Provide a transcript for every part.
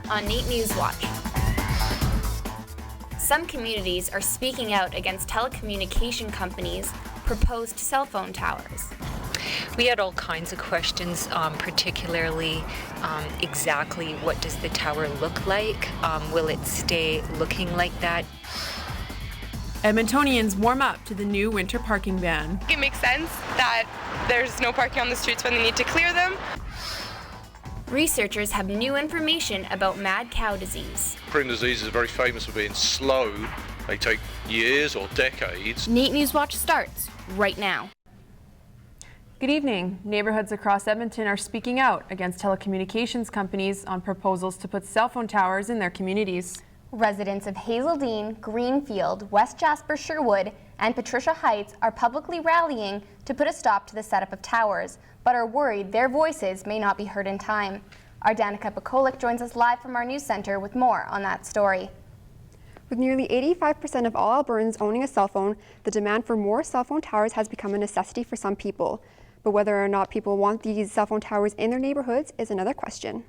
on NAIT NewsWatch. Some communities are speaking out against telecommunication companies' proposed cell phone towers. We had all kinds of questions, particularly exactly what does the tower look like? Will it stay looking like that? Edmontonians warm up to the new winter parking ban. It makes sense that there's no parking on the streets when they need to clear them. Researchers have new information about mad cow disease. Prune disease is very famous for being slow. They take years or decades. NAIT NewsWatch starts right now. Good evening. Neighborhoods across Edmonton are speaking out against telecommunications companies on proposals to put cell phone towers in their communities. Residents of Hazeldean, Greenfield, West Jasper, Sherwood, and Patricia Heights are publicly rallying to put a stop to the setup of towers, but are worried their voices may not be heard in time. Our Danica Pekolik joins us live from our news center with more on that story. With nearly 85% of all Albertans owning a cell phone, the demand for more cell phone towers has become a necessity for some people. But whether or not people want these cell phone towers in their neighborhoods is another question.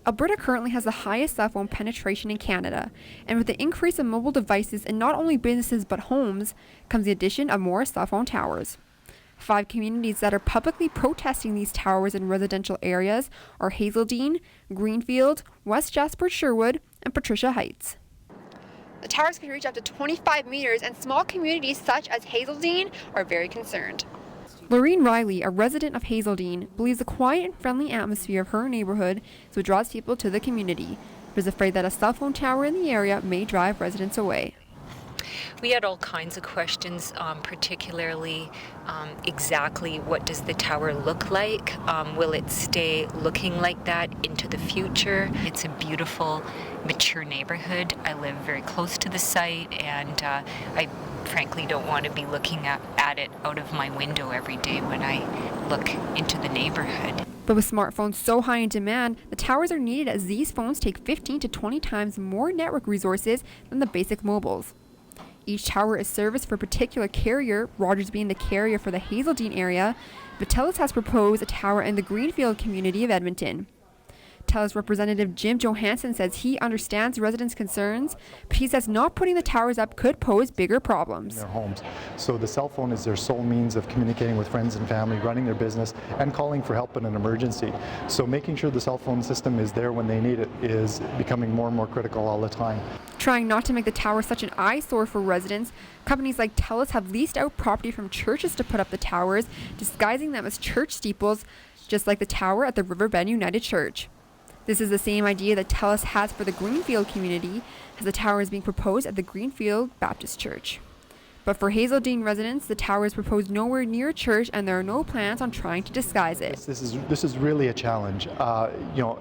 Alberta currently has the highest cell phone penetration in Canada, and with the increase of mobile devices in not only businesses but homes comes the addition of more cell phone towers. 5 communities that are publicly protesting these towers in residential areas are Hazeldean, Greenfield, West Jasper, Sherwood, and Patricia Heights. The towers can reach up to 25 meters, and small communities such as Hazeldean are very concerned. Lorene Riley, a resident of Hazeldean, believes the quiet and friendly atmosphere of her neighborhood is what draws people to the community, but is afraid that a cell phone tower in the area may drive residents away. We had all kinds of questions, particularly exactly what does the tower look like? Will it stay looking like that into the future? It's a beautiful, mature neighborhood. I live very close to the site, and I frankly don't want to be looking at it out of my window every day when I look into the neighborhood. But with smartphones so high in demand, the towers are needed as these phones take 15 to 20 times more network resources than the basic mobiles. Each tower is serviced for a particular carrier, Rogers being the carrier for the Hazeldean area, but TELUS has proposed a tower in the Greenfield community of Edmonton. TELUS representative Jim Johansson says he understands residents' concerns, but he says not putting the towers up could pose bigger problems. In their homes. So the cell phone is their sole means of communicating with friends and family, running their business, and calling for help in an emergency. So making sure the cell phone system is there when they need it is becoming more and more critical all the time. Trying not to make the tower such an eyesore for residents, companies like TELUS have leased out property from churches to put up the towers, disguising them as church steeples, just like the tower at the Riverbend United Church. This is the same idea that TELUS has for the Greenfield community, as the tower is being proposed at the Greenfield Baptist Church. But for Hazeldean residents, the tower is proposed nowhere near a church, and there are no plans on trying to disguise it. This is really a challenge.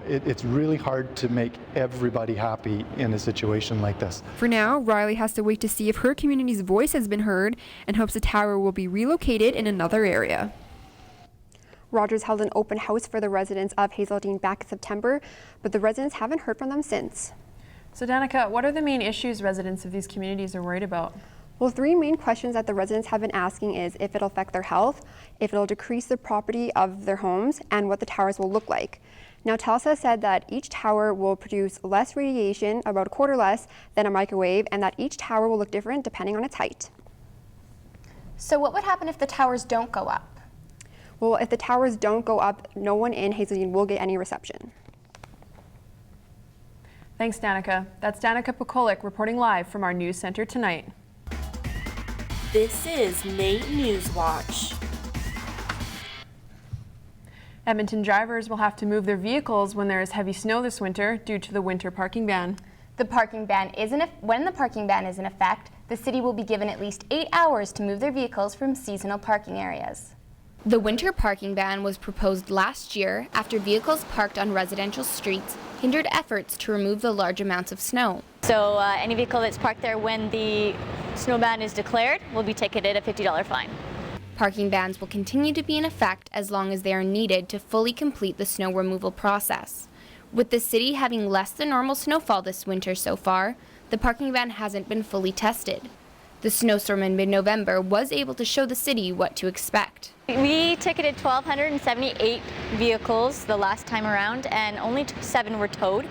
It's really hard to make everybody happy in a situation like this. For now, Riley has to wait to see if her community's voice has been heard, and hopes the tower will be relocated in another area. Rogers held an open house for the residents of Hazeldean back in September, but the residents haven't heard from them since. So Danica, what are the main issues residents of these communities are worried about? Well, 3 main questions that the residents have been asking is if it'll affect their health, if it'll decrease the property of their homes, and what the towers will look like. Now, TELUS has said that each tower will produce less radiation, about a quarter less than a microwave, and that each tower will look different depending on its height. So what would happen if the towers don't go up? Well, if the towers don't go up, no one in Hazeldean will get any reception. Thanks, Danica. That's Danica Pekolik reporting live from our news center tonight. This is NAIT NewsWatch. Edmonton drivers will have to move their vehicles when there is heavy snow this winter due to the winter parking ban. When the parking ban is in effect, the city will be given at least 8 hours to move their vehicles from seasonal parking areas. The winter parking ban was proposed last year after vehicles parked on residential streets hindered efforts to remove the large amounts of snow. So any vehicle that's parked there when the snow ban is declared will be ticketed a $50 fine. Parking bans will continue to be in effect as long as they are needed to fully complete the snow removal process. With the city having less than normal snowfall this winter so far, the parking ban hasn't been fully tested. The snowstorm in mid-November was able to show the city what to expect. We ticketed 1,278 vehicles the last time around, and only 7 were towed.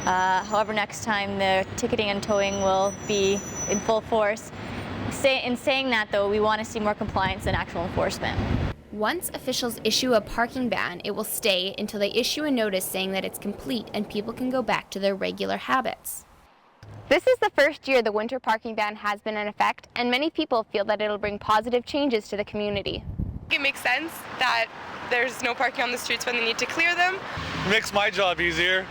However, next time the ticketing and towing will be in full force. In saying that, though, we want to see more compliance and actual enforcement. Once officials issue a parking ban, it will stay until they issue a notice saying that it's complete and people can go back to their regular habits. This is the first year the winter parking ban has been in effect, and many people feel that it'll bring positive changes to the community. It makes sense that there's no parking on the streets when they need to clear them. Makes my job easier.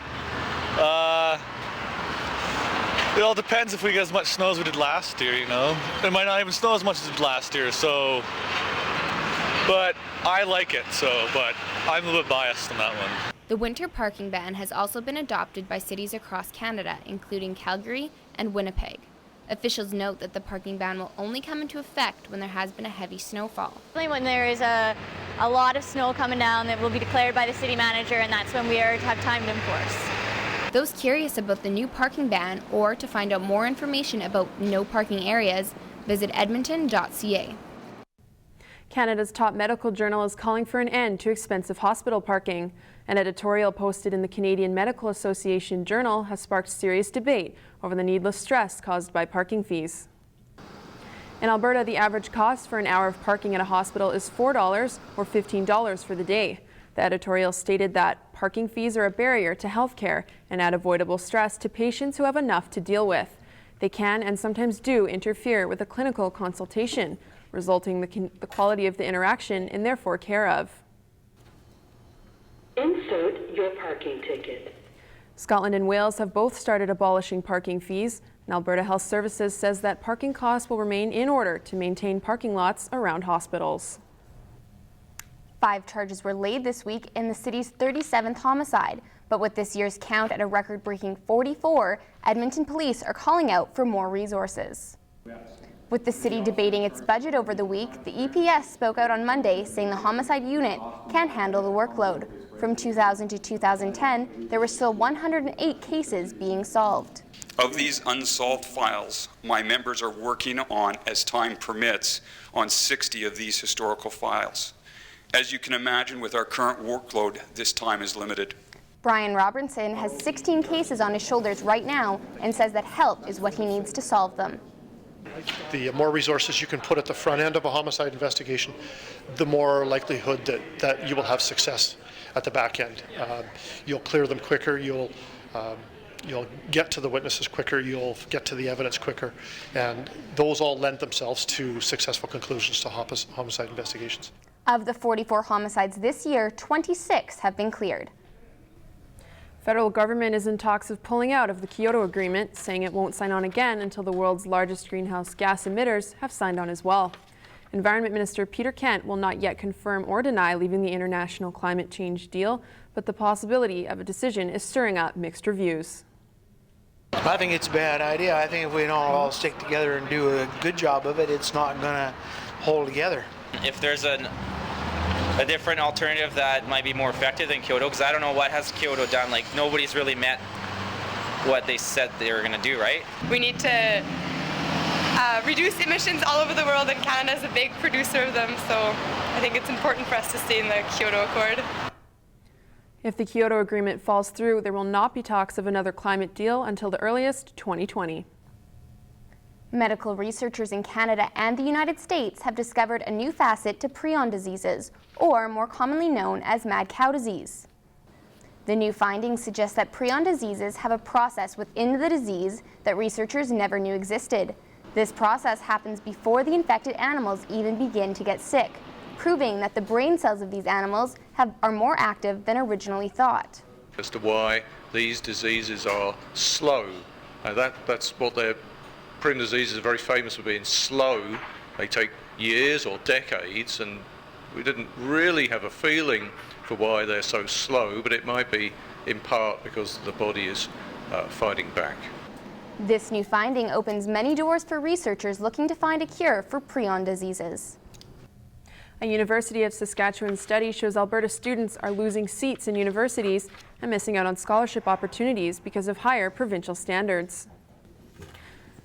It all depends if we get as much snow as we did last year, you know. It might not even snow as much as it did last year, so. But I like it, but I'm a little bit biased on that one. The winter parking ban has also been adopted by cities across Canada, including Calgary and Winnipeg. Officials note that the parking ban will only come into effect when there has been a heavy snowfall. When there is a lot of snow coming down, that will be declared by the city manager, and that's when we have time to enforce. Those curious about the new parking ban or to find out more information about no parking areas, visit edmonton.ca. Canada's top medical journal is calling for an end to expensive hospital parking. An editorial posted in the Canadian Medical Association Journal has sparked serious debate over the needless stress caused by parking fees. In Alberta, the average cost for an hour of parking at a hospital is $4 or $15 for the day. The editorial stated that parking fees are a barrier to health care and add avoidable stress to patients who have enough to deal with. They can and sometimes do interfere with a clinical consultation, resulting the quality of the interaction in therefore care of. Insert your parking ticket. Scotland and Wales have both started abolishing parking fees, and Alberta Health Services says that parking costs will remain in order to maintain parking lots around hospitals. 5 charges were laid this week in the city's 37th homicide, but with this year's count at a record-breaking 44, Edmonton police are calling out for more resources. With the city debating its budget over the week, the EPS spoke out on Monday saying the homicide unit can't handle the workload. From 2000 to 2010, there were still 108 cases being solved. Of these unsolved files, my members are working on, as time permits, on 60 of these historical files. As you can imagine, with our current workload, this time is limited. Brian Robertson has 16 cases on his shoulders right now and says that help is what he needs to solve them. The more resources you can put at the front end of a homicide investigation, the more likelihood that you will have success at the back end. You'll clear them quicker, you'll get to the witnesses quicker, you'll get to the evidence quicker, and those all lend themselves to successful conclusions to homicide investigations. Of the 44 homicides this year, 26 have been cleared. Federal government is in talks of pulling out of the Kyoto Agreement, saying it won't sign on again until the world's largest greenhouse gas emitters have signed on as well. Environment Minister Peter Kent will not yet confirm or deny leaving the international climate change deal, but the possibility of a decision is stirring up mixed reviews. I think it's a bad idea. I think if we don't all stick together and do a good job of it, it's not going to hold together. If there's a different alternative that might be more effective than Kyoto, because I don't know what has Kyoto done. Like, nobody's really met what they said they were going to do, right? We need to reduce emissions all over the world, and Canada is a big producer of them, so I think it's important for us to stay in the Kyoto Accord. If the Kyoto Agreement falls through, there will not be talks of another climate deal until the earliest 2020. Medical researchers in Canada and the United States have discovered a new facet to prion diseases, or more commonly known as mad cow disease. The new findings suggest that prion diseases have a process within the disease that researchers never knew existed. This process happens before the infected animals even begin to get sick, proving that the brain cells of these animals are more active than originally thought. As to why these diseases are slow, that's what they're. Prion diseases are very famous for being slow. They take years or decades, and we didn't really have a feeling for why they're so slow, but it might be in part because the body is fighting back. This new finding opens many doors for researchers looking to find a cure for prion diseases. A University of Saskatchewan study shows Alberta students are losing seats in universities and missing out on scholarship opportunities because of higher provincial standards.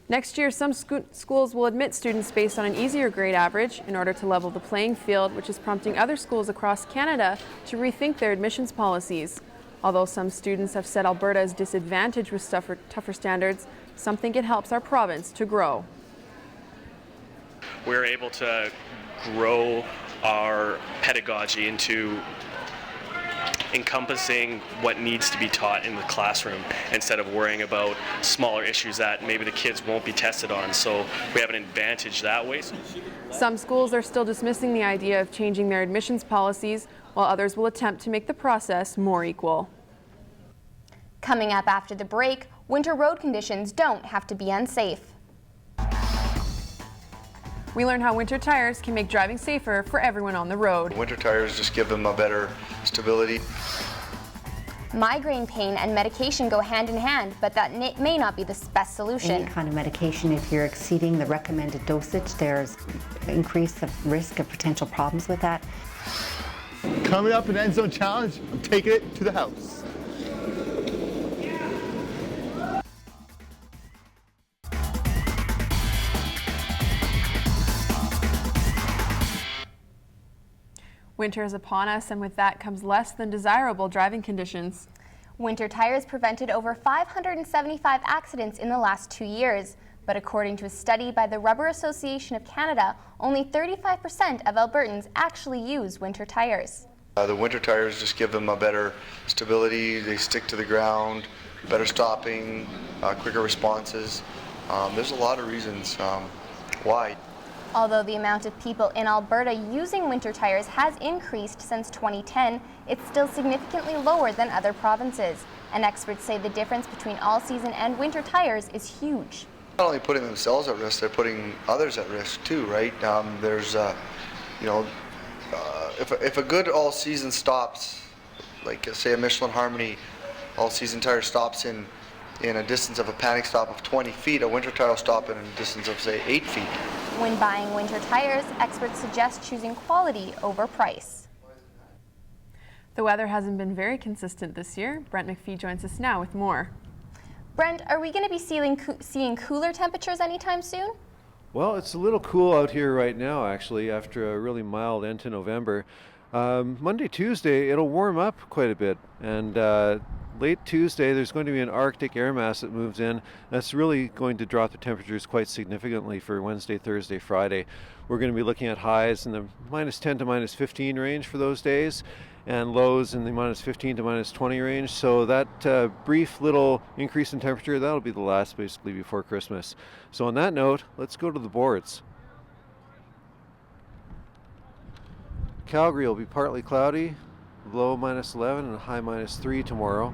Next year, some schools will admit students based on an easier grade average in order to level the playing field, which is prompting other schools across Canada to rethink their admissions policies. Although some students have said Alberta is disadvantaged with tougher standards, some think it helps our province to grow. We're able to grow our pedagogy into encompassing what needs to be taught in the classroom instead of worrying about smaller issues that maybe the kids won't be tested on. So we have an advantage that way. Some schools are still dismissing the idea of changing their admissions policies, while others will attempt to make the process more equal. Coming up after the break, winter road conditions don't have to be unsafe. We learn how winter tires can make driving safer for everyone on the road. Winter tires just give them a better stability. Migraine pain and medication go hand in hand, but that may not be the best solution. Any kind of medication, if you're exceeding the recommended dosage, there's increased risk of potential problems with that. Coming up in End Zone Challenge, I'm taking it to the house. Winter is upon us, and with that comes less than desirable driving conditions. Winter tires prevented over 575 accidents in the last 2 years, but according to a study by the Rubber Association of Canada, only 35% of Albertans actually use winter tires. The winter tires just give them a better stability, they stick to the ground, better stopping, quicker responses. There's a lot of reasons why. Although the amount of people in Alberta using winter tires has increased since 2010, it's still significantly lower than other provinces. And experts say the difference between all-season and winter tires is huge. Not only putting themselves at risk, they're putting others at risk too, right? If a good all-season stops, like say a Michelin Harmony all-season tire stops in a distance of a panic stop of 20 feet, a winter tire will stop in a distance of say 8 feet. When buying winter tires, experts suggest choosing quality over price. The weather hasn't been very consistent this year. Brent McPhee joins us now with more. Brent, are we going to be seeing cooler temperatures anytime soon? Well, it's a little cool out here right now, actually, after a really mild end to November. Monday, Tuesday, it'll warm up quite a bit, and late Tuesday, there's going to be an Arctic air mass that moves in. That's really going to drop the temperatures quite significantly for Wednesday, Thursday, Friday. We're going to be looking at highs in the -10 to -15 range for those days, and lows in the -15 to -20 range. So that brief little increase in temperature, that'll be the last basically before Christmas. So on that note, let's go to the boards. Calgary will be partly cloudy, low -11 and high -3 tomorrow.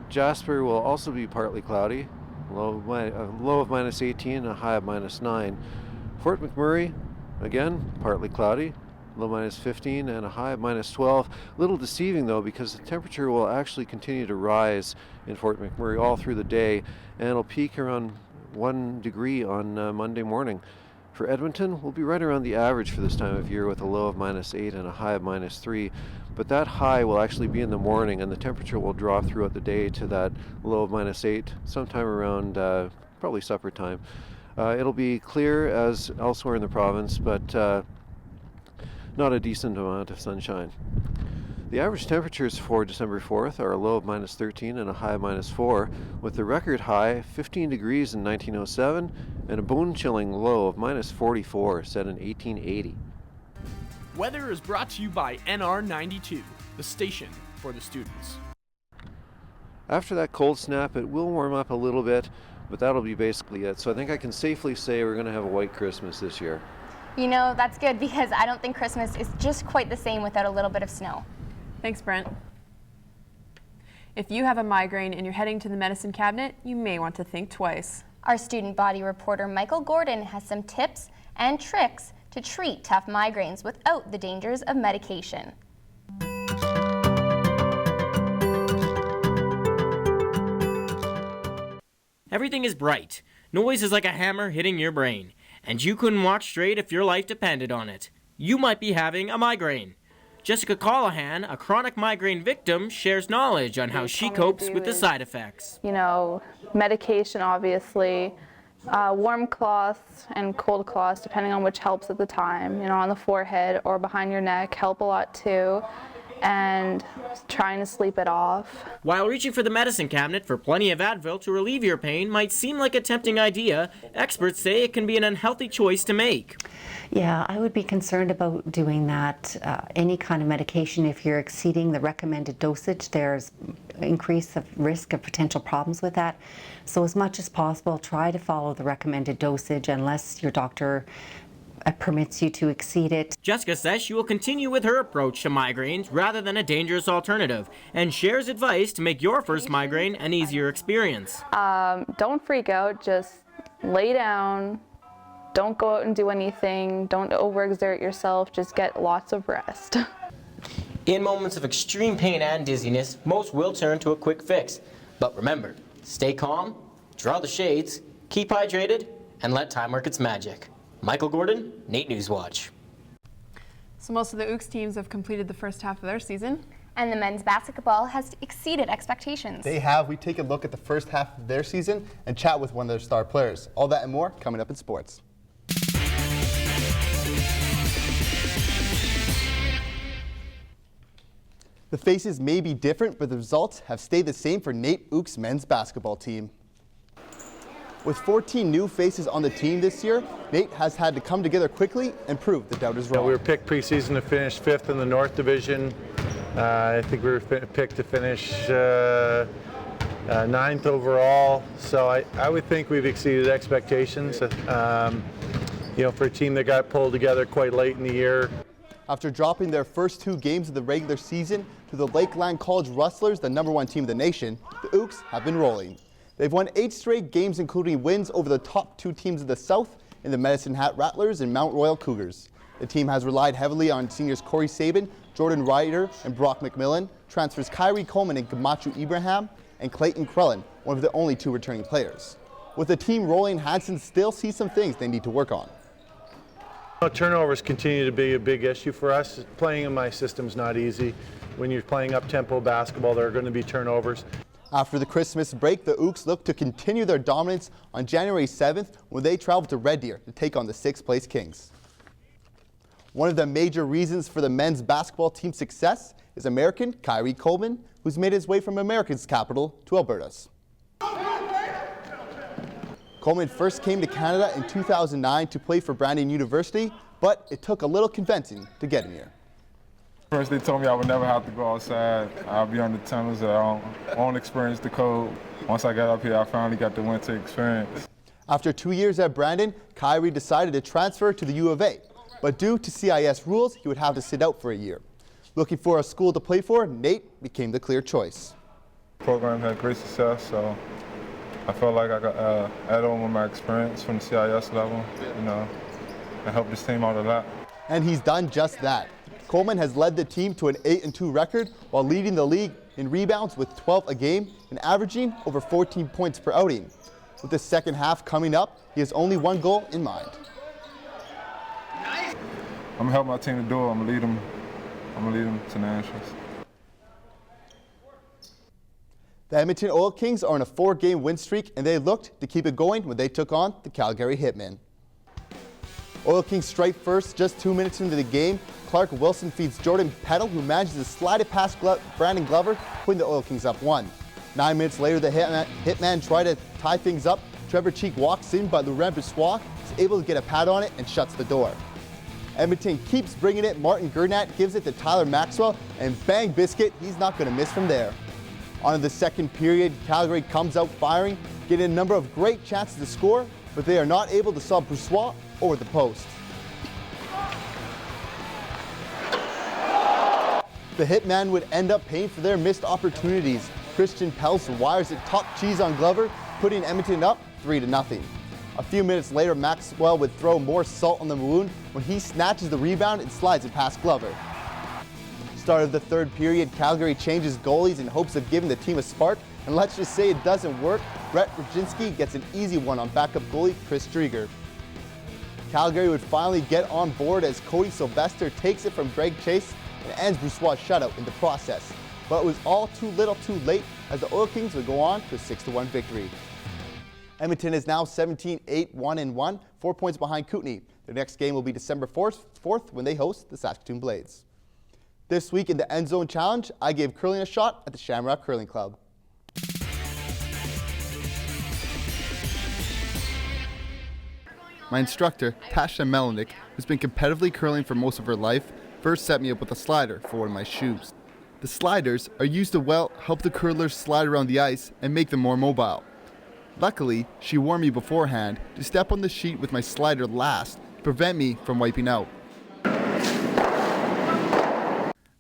Jasper will also be partly cloudy, low of -18 and a high of -9. Fort McMurray, again, partly cloudy, low -15 and a high of -12. A little deceiving though, because the temperature will actually continue to rise in Fort McMurray all through the day, and it'll peak around 1 degree on Monday morning. For Edmonton, we'll be right around the average for this time of year with a low of -8 and a high of -3. But that high will actually be in the morning, and the temperature will drop throughout the day to that low of -8 sometime around probably supper time. It'll be clear as elsewhere in the province, but not a decent amount of sunshine. The average temperatures for December 4th are a low of -13 and a high of -4, with the record high 15 degrees in 1907 and a bone-chilling low of -44 set in 1880. Weather is brought to you by NR92, the station for the students. After that cold snap, it will warm up a little bit, but that'll be basically it. So I think I can safely say we're going to have a white Christmas this year. You know, that's good, because I don't think Christmas is just quite the same without a little bit of snow. Thanks, Brent. If you have a migraine and you're heading to the medicine cabinet, you may want to think twice. Our student body reporter Michael Gordon has some tips and tricks to treat tough migraines without the dangers of medication. Everything is bright. Noise is like a hammer hitting your brain, and you couldn't walk straight if your life depended on it. You might be having a migraine. Jessica Callahan, a chronic migraine victim, shares knowledge on how she copes with the side effects. You know, medication, obviously, warm cloths and cold cloths, depending on which helps at the time, you know, on the forehead or behind your neck help a lot too. and trying to sleep it off. While reaching for the medicine cabinet for plenty of Advil to relieve your pain might seem like a tempting idea, experts say it can be an unhealthy choice to make. Yeah, I would be concerned about doing that. Any kind of medication, if you're exceeding the recommended dosage, there's increase of risk of potential problems with that. So as much as possible, try to follow the recommended dosage unless your doctor permits you to exceed it. Jessica says she will continue with her approach to migraines rather than a dangerous alternative, and shares advice to make your first migraine an easier experience. Don't freak out, just lay down. Don't go out and do anything. Don't overexert yourself. Just get lots of rest. In moments of extreme pain and dizziness, most will turn to a quick fix. But remember, stay calm, draw the shades, keep hydrated, and let time work its magic. Michael Gordon, NAIT NewsWatch. So most of the UKS teams have completed the first half of their season. And the men's basketball has exceeded expectations. They have. We take a look at the first half of their season and chat with one of their star players. All that and more coming up in sports. The faces may be different, but the results have stayed the same for NAIT UKS men's basketball team. With 14 new faces on the team this year, NAIT has had to come together quickly and prove the doubters wrong. We were picked preseason to finish 5th in the North Division. I think we were picked to finish 9th overall. So I would think we've exceeded expectations. For a team that got pulled together quite late in the year. After dropping their first 2 games of the regular season to the Lakeland College Rustlers, the #1 team in the nation, the UKS have been rolling. They've won 8 straight games, including wins over the top 2 teams of the South in the Medicine Hat Rattlers and Mount Royal Cougars. The team has relied heavily on seniors Corey Sabin, Jordan Ryder, and Brock McMillan, transfers Kyrie Coleman and Gamachu Ibrahim, and Clayton Krellin, one of the only 2 returning players. With the team rolling, Hanson still sees some things they need to work on. Turnovers continue to be a big issue for us. Playing in my system is not easy. When you're playing up-tempo basketball, there are going to be turnovers. After the Christmas break, the UKS look to continue their dominance on January 7th when they travel to Red Deer to take on the 6th-place Kings. One of the major reasons for the men's basketball team's success is American Kyrie Coleman, who's made his way from America's capital to Alberta's. Coleman first came to Canada in 2009 to play for Brandon University, but it took a little convincing to get him here. First, they told me I would never have to go outside. I'll be on the tunnels. I won't experience the cold. Once I got up here, I finally got the winter experience. After 2 years at Brandon, Kyrie decided to transfer to the U of A, but due to CIS rules, he would have to sit out for a year. Looking for a school to play for, NAIT became the clear choice. The program had great success, so I felt like I got add on with my experience from the CIS level, and help this team out a lot. And he's done just that. Coleman has led the team to an 8-2 record while leading the league in rebounds with 12 a game and averaging over 14 points per outing. With the second half coming up, he has only 1 goal in mind. I'm gonna help my team to do it. I'm gonna lead them to nationals. The Edmonton Oil Kings are on a 4-game win streak, and they looked to keep it going when they took on the Calgary Hitmen. Oil Kings strike first just 2 minutes into the game. Clark Wilson feeds Jordan Peddle, who manages to slide it past Brandon Glover, putting the Oil Kings up 1. 9 minutes later, the Hitman try to tie things up. Trevor Cheek walks in, but Laurent Bissois is able to get a pad on it and shuts the door. Edmonton keeps bringing it. Martin Gurnat gives it to Tyler Maxwell, and bang biscuit, he's not going to miss from there. On to the second period, Calgary comes out firing, getting a number of great chances to score, but they are not able to solve Bissois over the post. The Hitman would end up paying for their missed opportunities. Christian Pels wires it top cheese on Glover, putting Edmonton up 3-0. A few minutes later, Maxwell would throw more salt on the wound when he snatches the rebound and slides it past Glover. Start of the third period, Calgary changes goalies in hopes of giving the team a spark, and let's just say it doesn't work. Brett Brzezinski gets an easy one on backup goalie Chris Drieger. Calgary would finally get on board as Cody Sylvester takes it from Greg Chase and ends Bissois' shutout in the process. But it was all too little too late as the Oil Kings would go on to a 6-1 victory. Edmonton is now 17-8-1-1, 4 points behind Kootenay. Their next game will be December 4th when they host the Saskatoon Blades. This week in the End Zone Challenge, I gave curling a shot at the Shamrock Curling Club. My instructor, Tasha Melanik, who's been competitively curling for most of her life, first set me up with a slider for one of my shoes. The sliders are used to help the curlers slide around the ice and make them more mobile. Luckily, she warned me beforehand to step on the sheet with my slider last to prevent me from wiping out.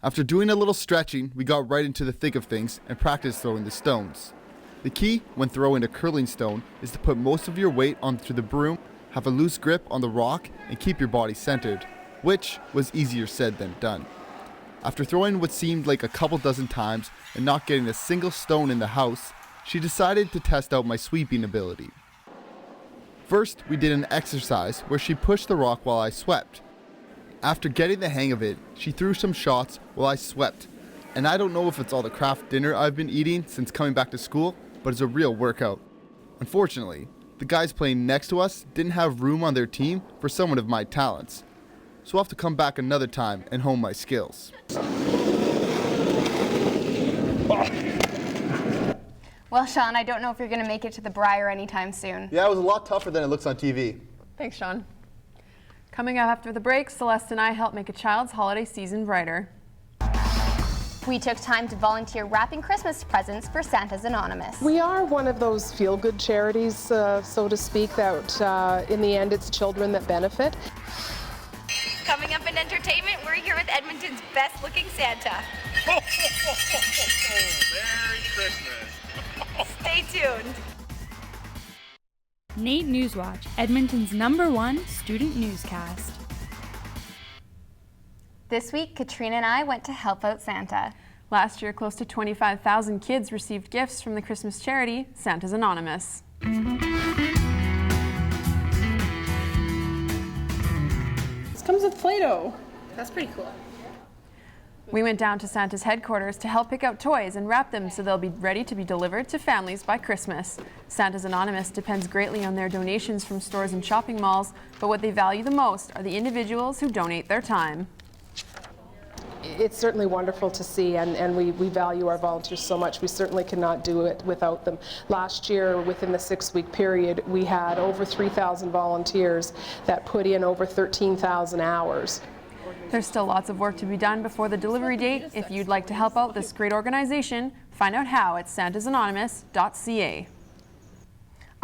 After doing a little stretching, we got right into the thick of things and practiced throwing the stones. The key when throwing a curling stone is to put most of your weight onto the broom, have a loose grip on the rock, and keep your body centered, which was easier said than done. After throwing what seemed like a couple dozen times and not getting a single stone in the house, she decided to test out my sweeping ability. First, we did an exercise where she pushed the rock while I swept. After getting the hang of it, she threw some shots while I swept. And I don't know if it's all the craft dinner I've been eating since coming back to school, but it's a real workout. Unfortunately, the guys playing next to us didn't have room on their team for someone of my talents. So I'll have to come back another time and hone my skills. Well, Sean, I don't know if you're going to make it to the Briar anytime soon. Yeah, it was a lot tougher than it looks on TV. Thanks, Sean. Coming up after the break, Celeste and I help make a child's holiday season brighter. We took time to volunteer wrapping Christmas presents for Santa's Anonymous. We are one of those feel-good charities, so to speak, that in the end it's children that benefit. Coming up in entertainment, we're here with Edmonton's best-looking Santa. Merry Christmas. Stay tuned. NAIT NewsWatch, Edmonton's #1 student newscast. This week, Katrina and I went to help out Santa. Last year, close to 25,000 kids received gifts from the Christmas charity, Santa's Anonymous. This comes with Play-Doh. That's pretty cool. We went down to Santa's headquarters to help pick out toys and wrap them so they'll be ready to be delivered to families by Christmas. Santa's Anonymous depends greatly on their donations from stores and shopping malls, but what they value the most are the individuals who donate their time. It's certainly wonderful to see, and we value our volunteers so much. We certainly cannot do it without them. Last year, within the 6-week period, we had over 3,000 volunteers that put in over 13,000 hours. There's still lots of work to be done before the delivery date. If you'd like to help out this great organization, find out how at santasanonymous.ca.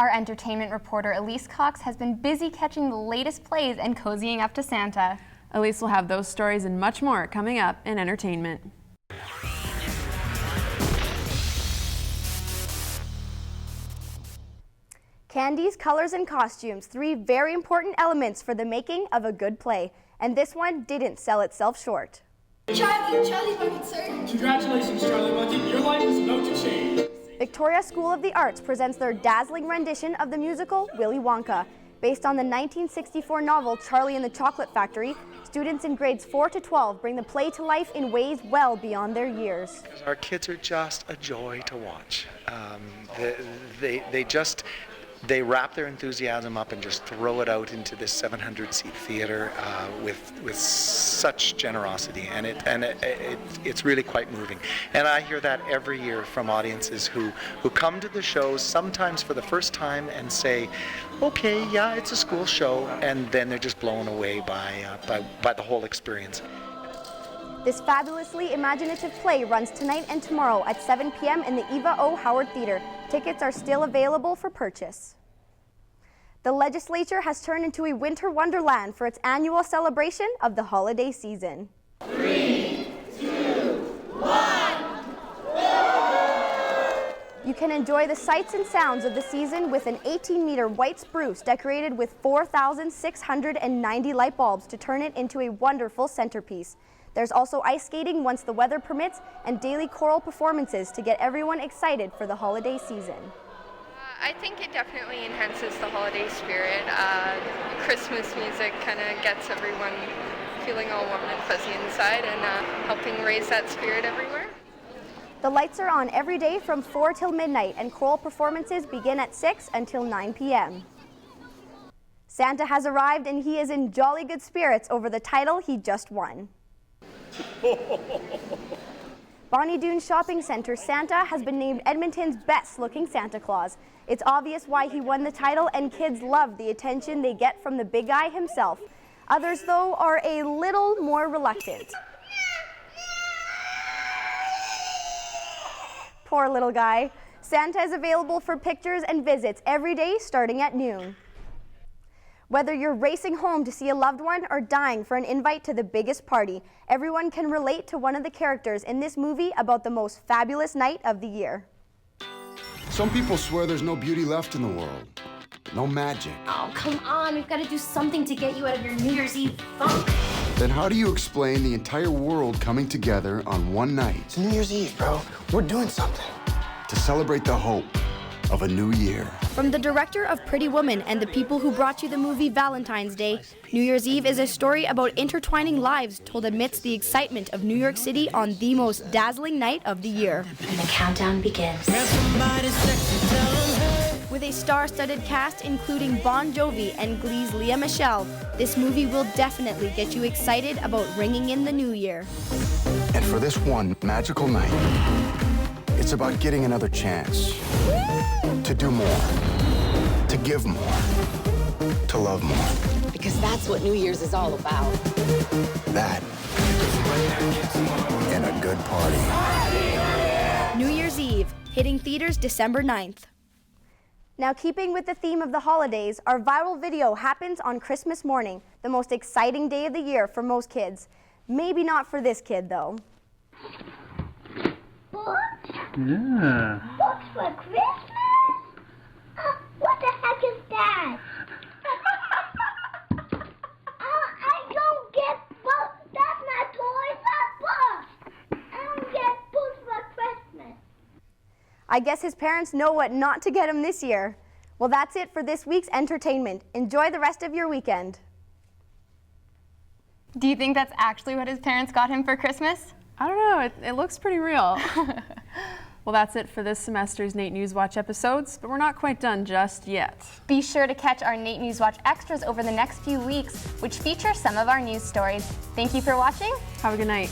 Our entertainment reporter Elise Cox has been busy catching the latest plays and cozying up to Santa. Elise will have those stories and much more coming up in entertainment. Candies, colors, and costumes, 3 very important elements for the making of a good play. And this one didn't sell itself short. Charlie Bucket, sir. Congratulations, Charlie Bucket. Your life is about to change. Victoria School of the Arts presents their dazzling rendition of the musical Willy Wonka. Based on the 1964 novel Charlie and the Chocolate Factory, students in grades 4 to 12 bring the play to life in ways well beyond their years. Our kids are just a joy to watch. They wrap their enthusiasm up and just throw it out into this 700-seat theater with such generosity, and it's really quite moving. And I hear that every year from audiences who come to the shows sometimes for the first time and say, "Okay, yeah, it's a school show," and then they're just blown away by the whole experience. This fabulously imaginative play runs tonight and tomorrow at 7 p.m. in the Eva O. Howard Theater. Tickets are still available for purchase. The legislature has turned into a winter wonderland for its annual celebration of the holiday season. 3, 2, 1. You can enjoy the sights and sounds of the season with an 18-meter white spruce decorated with 4,690 light bulbs to turn it into a wonderful centerpiece. There's also ice skating once the weather permits and daily choral performances to get everyone excited for the holiday season. I think it definitely enhances the holiday spirit. Christmas music kind of gets everyone feeling all warm and fuzzy inside and helping raise that spirit everywhere. The lights are on every day from 4 till midnight, and choral performances begin at 6 until 9 p.m. Santa has arrived and he is in jolly good spirits over the title he just won. Bonnie Doon Shopping Center Santa has been named Edmonton's best-looking Santa Claus. It's obvious why he won the title, and kids love the attention they get from the big guy himself. Others, though, are a little more reluctant. Poor little guy. Santa is available for pictures and visits every day starting at noon. Whether you're racing home to see a loved one or dying for an invite to the biggest party, everyone can relate to one of the characters in this movie about the most fabulous night of the year. Some people swear there's no beauty left in the world. No magic. Oh, come on. We've got to do something to get you out of your New Year's Eve funk. Then how do you explain the entire world coming together on one night? It's New Year's Eve, bro. We're doing something. To celebrate the hope of a new year. From the director of Pretty Woman and the people who brought you the movie Valentine's Day, New Year's Eve is a story about intertwining lives told amidst the excitement of New York City on the most dazzling night of the year. And the countdown begins. With a star-studded cast including Bon Jovi and Glee's Lea Michele, this movie will definitely get you excited about ringing in the new year. And for this one magical night, it's about getting another chance to do more, to give more, to love more. Because that's what New Year's is all about. That and a good party. New Year's Eve, hitting theaters December 9th. Now, keeping with the theme of the holidays, our viral video happens on Christmas morning, the most exciting day of the year for most kids. Maybe not for this kid, though. Yeah. Books for Christmas? What the heck is that? I don't get books. That's not toys, that's books. I don't get books for Christmas. I guess his parents know what not to get him this year. Well, that's it for this week's entertainment. Enjoy the rest of your weekend. Do you think that's actually what his parents got him for Christmas? I don't know, it looks pretty real. Well, that's it for this semester's NAIT NewsWatch episodes, but we're not quite done just yet. Be sure to catch our NAIT NewsWatch extras over the next few weeks, which feature some of our news stories. Thank you for watching. Have a good night.